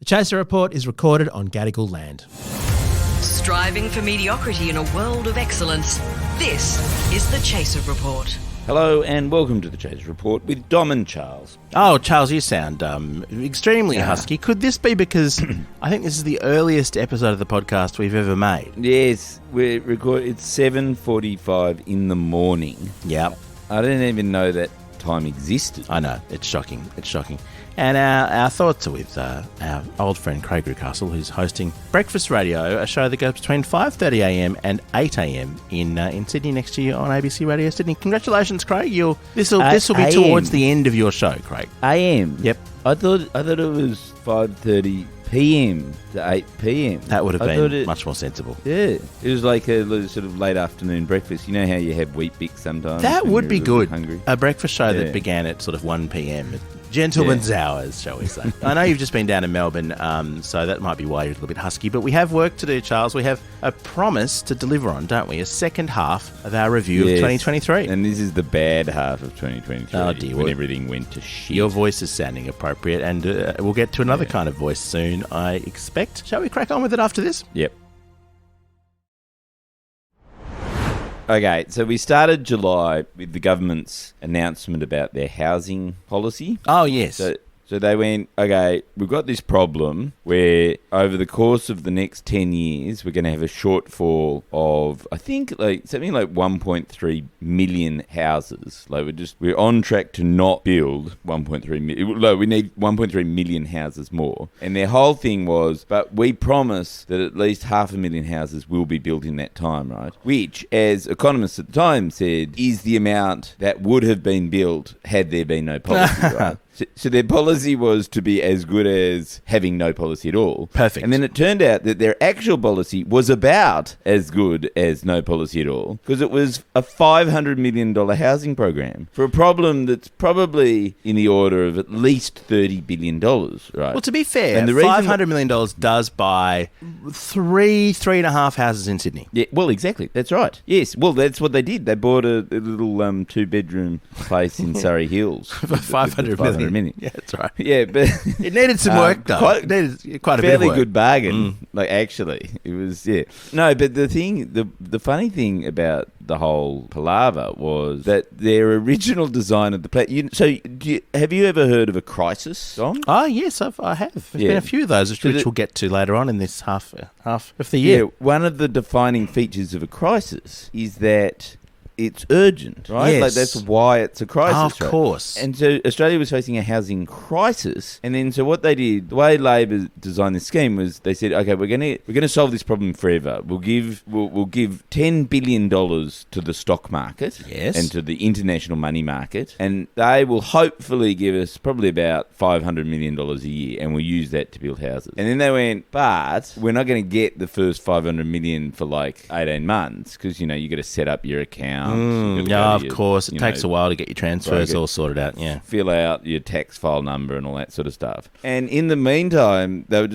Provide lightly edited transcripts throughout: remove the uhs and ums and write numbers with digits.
The Chaser Report is recorded on Gadigal land. Striving for mediocrity in a world of excellence. This is the Chaser Report. Hello and welcome to the Chaser Report with Dom and Charles. Oh, Charles, you sound extremely husky. Could this be because I think this is the earliest episode of the podcast we've ever made? Yes, we're recording. It's 7:45 in the morning. Yep. I didn't even know that time existed. I know. It's shocking. It's shocking. And our thoughts are with our old friend Craig Rucastle, who's hosting Breakfast Radio, a show that goes between 5:30am and 8am in Sydney next year on ABC Radio Sydney. Congratulations, Craig. This will be towards the end of your show, Craig. AM? Yep. I thought it was 5:30 PM to 8 PM. That would have been much more sensible. Yeah. It was like a sort of late afternoon breakfast. You know how you have Wheat Bix sometimes? That would be good. Hungry? A breakfast show that began at sort of 1 PM. Gentleman's hours, shall we say. I know you've just been down in Melbourne, so that might be why you're a little bit husky, but we have work to do, Charles. We have a promise to deliver on, don't we? A second half of our review of 2023. And this is the bad half of 2023. Oh, dear. When everything went to shit. Your voice is sounding appropriate, and we'll get to another kind of voice soon, I expect. Shall we crack on with it after this? Yep. Okay, so we started July with the government's announcement about their housing policy. Oh, yes. So they went, okay, we've got this problem where over the course of the next 10 years, we're going to have a shortfall of, I think, something like 1.3 million houses. We're on track to not build 1.3 million. No, we need 1.3 million houses more. And their whole thing was, but we promise that at least 500,000 houses will be built in that time, right? Which, as economists at the time said, is the amount that would have been built had there been no policy, right? So their policy was to be as good as having no policy at all. Perfect. And then it turned out that their actual policy was about as good as no policy at all, because it was a $500 million housing program for a problem that's probably in the order of at least $30 billion, right? Well, to be fair, and the $500 million does buy three and a half houses in Sydney. Yeah, well, exactly. That's right. Yes, well, that's what they did. They bought a little two-bedroom place in Surrey Hills. For $500 million. Minute. Yeah, that's right. Yeah, but it needed some work, though. It needed quite a bit of work. Fairly good bargain. Actually, it was. Yeah. No, but the funny thing about the whole palaver was that their original design of the plan. Have you ever heard of a crisis song? Oh yes, I have. There's been a few of those, which we'll get to later on in this half of the year. Yeah, one of the defining features of a crisis is that it's urgent, right? Yes. Like that's why it's a crisis. Of course. And so Australia was facing a housing crisis, and then so what they did, the way Labor designed this scheme was they said, okay, we're gonna solve this problem forever. We'll give $10 billion to the stock market, yes, and to the international money market, and they will hopefully give us probably about $500 million a year, and we'll use that to build houses. And then they went, but we're not going to get the first $500 million for like 18 months because you got to set up your account. Yeah, of course. It takes a while to get your transfers all sorted out, yeah. Fill out your tax file number and all that sort of stuff. And in the meantime, they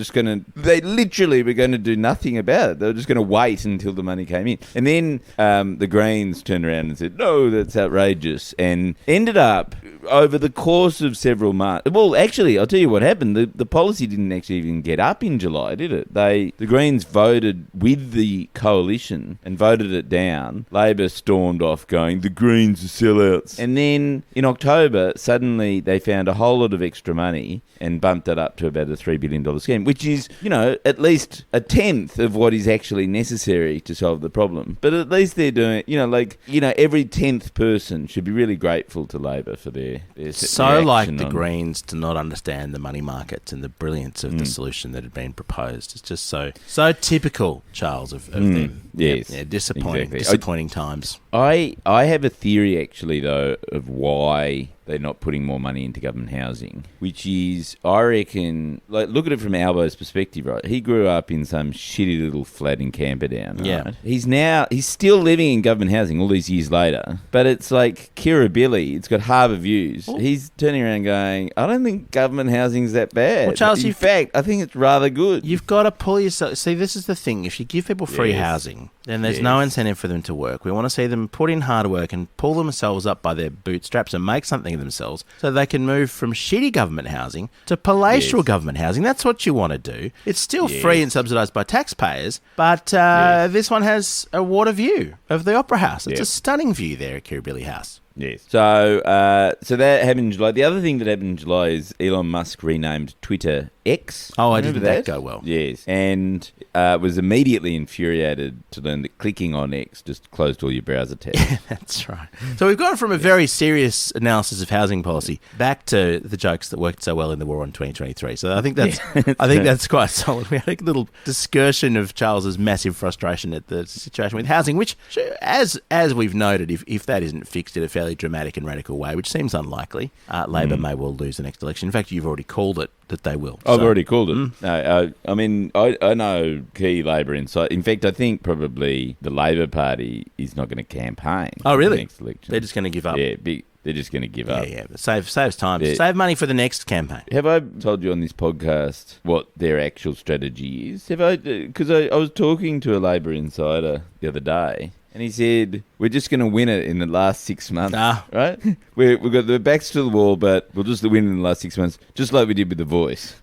literally were going to do nothing about it. They were just going to wait until the money came in. And then the Greens turned around and said, no, that's outrageous. And ended up, over the course of several months... Well, actually, I'll tell you what happened. The policy didn't actually even get up in July, did it? The Greens voted with the coalition and voted it down. Labor stormed off going, the Greens are sellouts. And then in October, suddenly they found a whole lot of extra money and bumped it up to about a $3 billion scheme, which is, at least a tenth of what is actually necessary to solve the problem. But at least they're doing it, every 10th person should be really grateful to Labor for their so like the Greens to not understand the money markets and the brilliance of the solution that had been proposed. It's just so typical, Charles, of them. Yes. Yeah, disappointing times. I have a theory, actually, though, of why they're not putting more money into government housing, which is, I reckon, look at it from Albo's perspective, right? He grew up in some shitty little flat in Camperdown, right? Yeah. He's still living in government housing all these years later, but it's like Kirribilli. It's got harbour views. Oh. He's turning around going, I don't think government housing's that bad. Well, Charles, in fact, I think it's rather good. You've got to pull yourself... See, this is the thing. If you give people free housing, then there's no incentive for them to work. We want to see them put in hard work and pull themselves up by their bootstraps and make something of themselves so they can move from shitty government housing to palatial government housing. That's what you want to do. It's still free and subsidised by taxpayers, but this one has a water view of the Opera House. It's a stunning view there at Kirribilli House. Yes. So that happened in July. The other thing that happened in July is Elon Musk renamed Twitter X. Oh, I didn't that go well. Yes. And was immediately infuriated to learn that clicking on X just closed all your browser tabs. Yeah, that's right. So we've gone from a very serious analysis of housing policy back to the jokes that worked so well in the war on 2023. So I think that's quite solid. We had a little discussion of Charles's massive frustration at the situation with housing, which, as we've noted, if that isn't fixed in a fairly dramatic and radical way, which seems unlikely, Labor may well lose the next election. In fact, you've already called it that they will. I've already called it. No, I mean, I know key Labor insight. In fact, I think probably the Labor Party is not going to campaign. Oh, really? For the next election. They're just going to give up. Yeah, they're just going to give up. Yeah, but saves time. Yeah. Save money for the next campaign. Have I told you on this podcast what their actual strategy is? Because I was talking to a Labor insider the other day, and he said, we're just going to win it in the last 6 months, right? We've got the backs to the wall, but we'll just win in the last 6 months, just like we did with The Voice.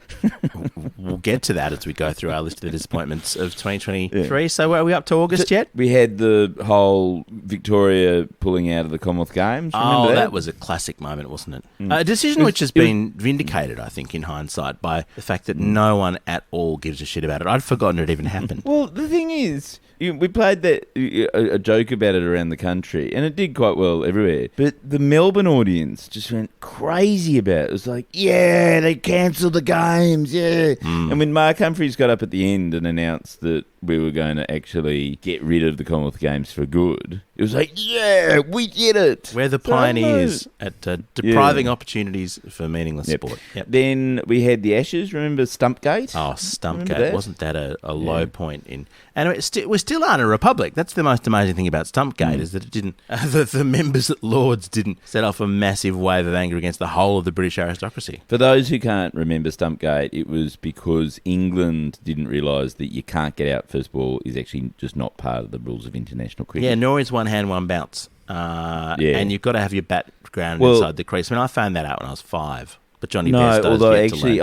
We'll get to that as we go through our list of the disappointments of 2023. Yeah. So are we up to August yet? We had the whole Victoria pulling out of the Commonwealth Games. Remember that was a classic moment, wasn't it? A decision which has been vindicated, I think, in hindsight, by the fact that no one at all gives a shit about it. I'd forgotten it even happened. Well, the thing is, we played a joke about it around the country, and it did quite well everywhere. But the Melbourne audience just went crazy about it. It was like, yeah, they cancelled the games, yeah. And when Mark Humphries got up at the end and announced that we were going to actually get rid of the Commonwealth Games for good, it was like, yeah, we did it. We're the pioneers at depriving opportunities for meaningless sport. Yep. Then we had the Ashes. Remember Stumpgate? Oh, Stumpgate. Wasn't that a low point in... And we still aren't a republic. That's the most amazing thing about Stumpgate is that it didn't... the members at Lords didn't set off a massive wave of anger against the whole of the British aristocracy. For those who can't remember Stumpgate, it was because England didn't realise that you can't get out first ball is actually just not part of the rules of international cricket. Yeah, nor is one hand, one bounce. And you've got to have your bat grounded inside the crease. I mean, I found that out when I was 5. But Johnny Best does although actually,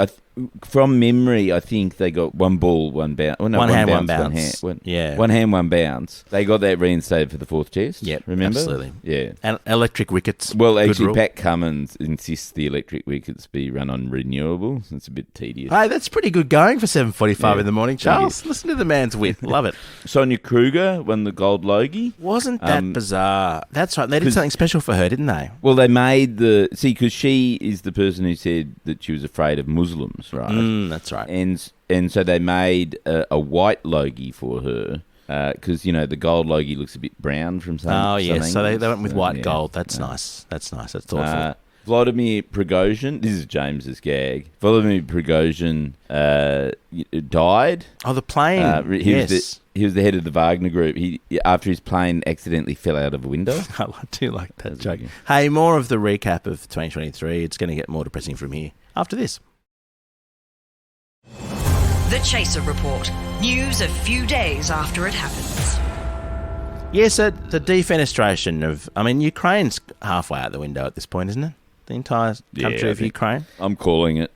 from memory, I think they got one ball, one bounce. Well, no, one hand, one bounce. One hand, one bounce. They got that reinstated for the 4th Test. Yep, remember? Absolutely. Yeah. And electric wickets. Well, actually, Pat Cummins insists the electric wickets be run on renewables. It's a bit tedious. Hey, that's pretty good going for 7:45 in the morning, Charles. Listen to the man's wit. Love it. Sonia Kruger won the gold Logie. Wasn't that bizarre? That's right. They did something special for her, didn't they? Well, they made because she is the person who said that she was afraid of Muslims, right? That's right. And so they made a white Logie for her because, the gold Logie looks a bit brown from some angles. So they went with white gold. That's nice. That's nice. That's thoughtful. Vladimir Prigozhin, this is James's gag. Vladimir Prigozhin died. Oh, the plane. He was the head of the Wagner Group. After his plane accidentally fell out of a window. I do like that joke. Hey, more of the recap of 2023. It's going to get more depressing from here after this. The Chaser Report. News a few days after it happens. Yes, the defenestration of... I mean, Ukraine's halfway out the window at this point, isn't it? The entire country of Ukraine. I'm calling it.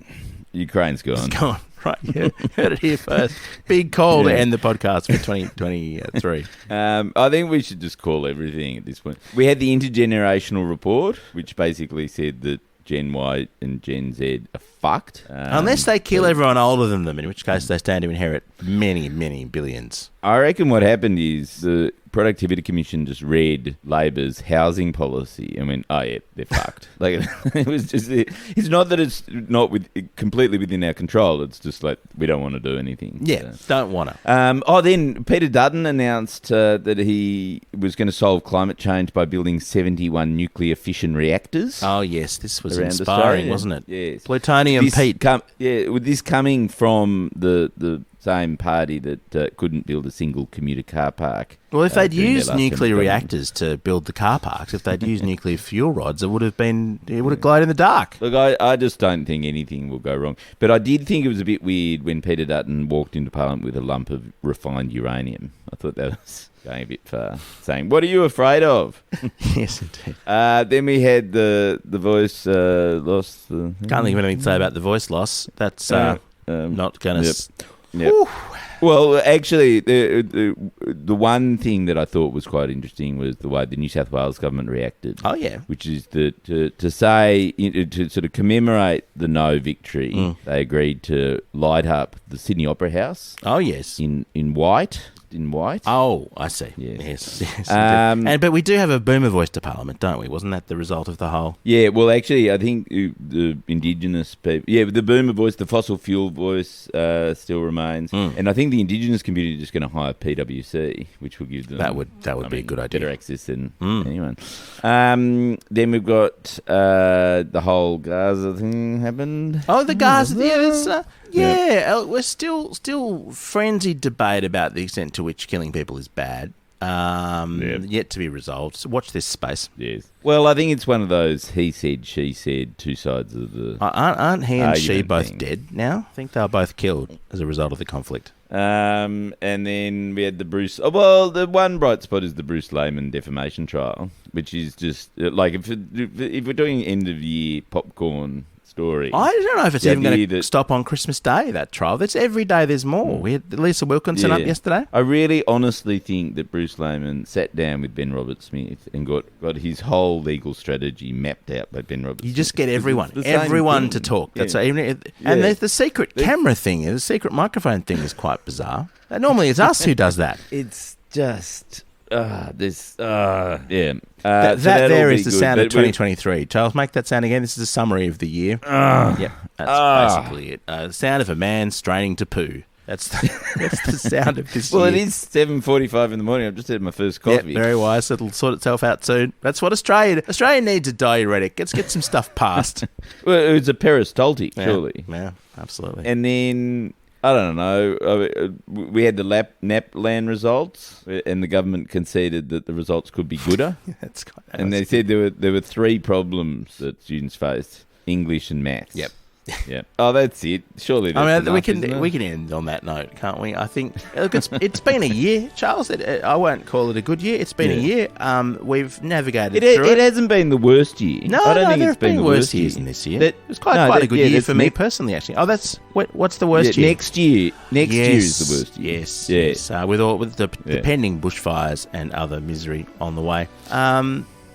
Ukraine's gone. It's gone. Right, you heard it here first. Big call to end the podcast for 2023. I think we should just call everything at this point. We had the intergenerational report, which basically said that Gen Y and Gen Z are fucked. Unless they kill everyone older than them, in which case they stand to inherit many, many billions. I reckon what happened is the Productivity Commission just read Labor's housing policy and went, oh yeah, they're fucked. Like it was just, it's not that it's not completely within our control. It's just like we don't want to do anything. Yeah, don't want to. Then Peter Dutton announced that he was going to solve climate change by building 71 nuclear fission reactors. Oh yes, this was inspiring, wasn't it? Yes. Plutonium, Pete. With this coming from the same party that couldn't build a single commuter car park. Well, if they'd during their used last nuclear term of reactors to build the car parks, if they'd used nuclear fuel rods, it would have glowed in the dark. Look, I just don't think anything will go wrong. But I did think it was a bit weird when Peter Dutton walked into Parliament with a lump of refined uranium. I thought that was going a bit far. Saying, "What are you afraid of?" Yes, indeed. Then we had the voice loss. Can't think of anything to say about the voice loss. That's not going to... Yep. Well, actually, the one thing that I thought was quite interesting was the way the New South Wales government reacted. Oh, yeah. Which is that to say, to sort of commemorate the no victory, they agreed to light up the Sydney Opera House. Oh, yes. In white. In white. Oh, I see. Yes. But we do have a boomer voice to Parliament, don't we? Wasn't that the result of the whole... Yeah, well, actually, I think the Indigenous people... Yeah, the boomer voice, the fossil fuel voice still remains. And I think the Indigenous community is just going to hire PwC, which will give them... That would be a good idea. Better access than anyone. Then we've got the whole Gaza thing happened. Oh, the Gaza... we're still frenzied debate about the extent to which killing people is bad. Yet to be resolved. So watch this space. Yes. Well, I think it's one of those he said, she said, two sides of the... Aren't he and she both dead now? I think they were both killed as a result of the conflict. And then we had the Bruce... Oh, well, the one bright spot is the Bruce Lehman defamation trial, which is just... Like, if we're doing end-of-year popcorn... story. I don't know if it's even going to stop on Christmas Day, that trial. That's every day there's more. We had Lisa Wilkinson up yesterday. I really honestly think that Bruce Lehman sat down with Ben Roberts-Smith and got his whole legal strategy mapped out by Ben Roberts-Smith. You just get everyone to talk. That's and there's the secret camera thing, the secret microphone thing is quite bizarre. Normally it's us who does that. It's just... that there is the sound of 2023. Charles, make that sound again. This is a summary of the year. Yep, that's basically it. The sound of a man straining to poo. That's the sound of this year. Well, it is 7:45 in the morning. I've just had my first coffee. Yep, very wise. It'll sort itself out soon. That's what Australia needs, a diuretic. Let's get some stuff passed. Well, it was a peristaltic, surely. Yeah, absolutely. And then... I don't know. We had the NAPLAN results, and the government conceded that the results could be gooder. And they said there were three problems that students faced: English and maths. Yep. Yeah. Oh, that's it. Surely. That's we can end on that note, can't we? I think look, it's been a year, Charles. I won't call it a good year. It's been a year. We've navigated through it. It hasn't been the worst year. No, I don't think there it's have been worse years than this year. It was quite a good year for me personally, actually. Oh, what's the worst year? Next year is the worst year. Yes. With the pending bushfires and other misery on the way.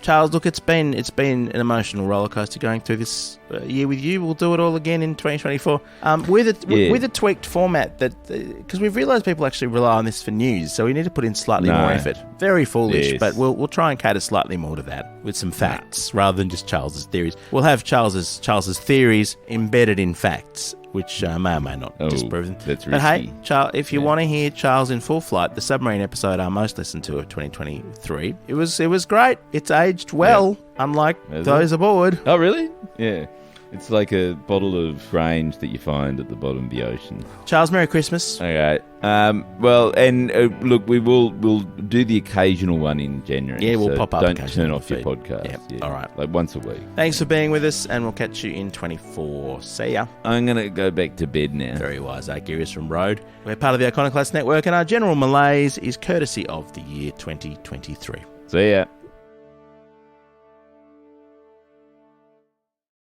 Charles, look, it's been an emotional rollercoaster going through this year with you. We'll do it all again in 2024 with a tweaked format because we've realised people actually rely on this for news, so we need to put in slightly more effort. Very foolish, but we'll try and cater slightly more to that with some facts rather than just Charles's theories. We'll have Charles's theories embedded in facts, which may or may not disprove them. That's risky. But hey, Charles, if you want to hear Charles in full flight, the submarine episode I most listened to of 2023, it was great. It's aged well, unlike those aboard. Oh, really? Yeah. It's like a bottle of Grange that you find at the bottom of the ocean. Charles, Merry Christmas. Okay. Well, and look, we'll do the occasional one in January. Yeah, we'll pop up. Don't turn off your podcast. Yep. Yeah. All right. Like once a week. Thanks for being with us, and we'll catch you in 24. See ya. I'm going to go back to bed now. Very wise, Girius from Road. We're part of the Iconoclast Network, and our general malaise is courtesy of the year 2023. See ya.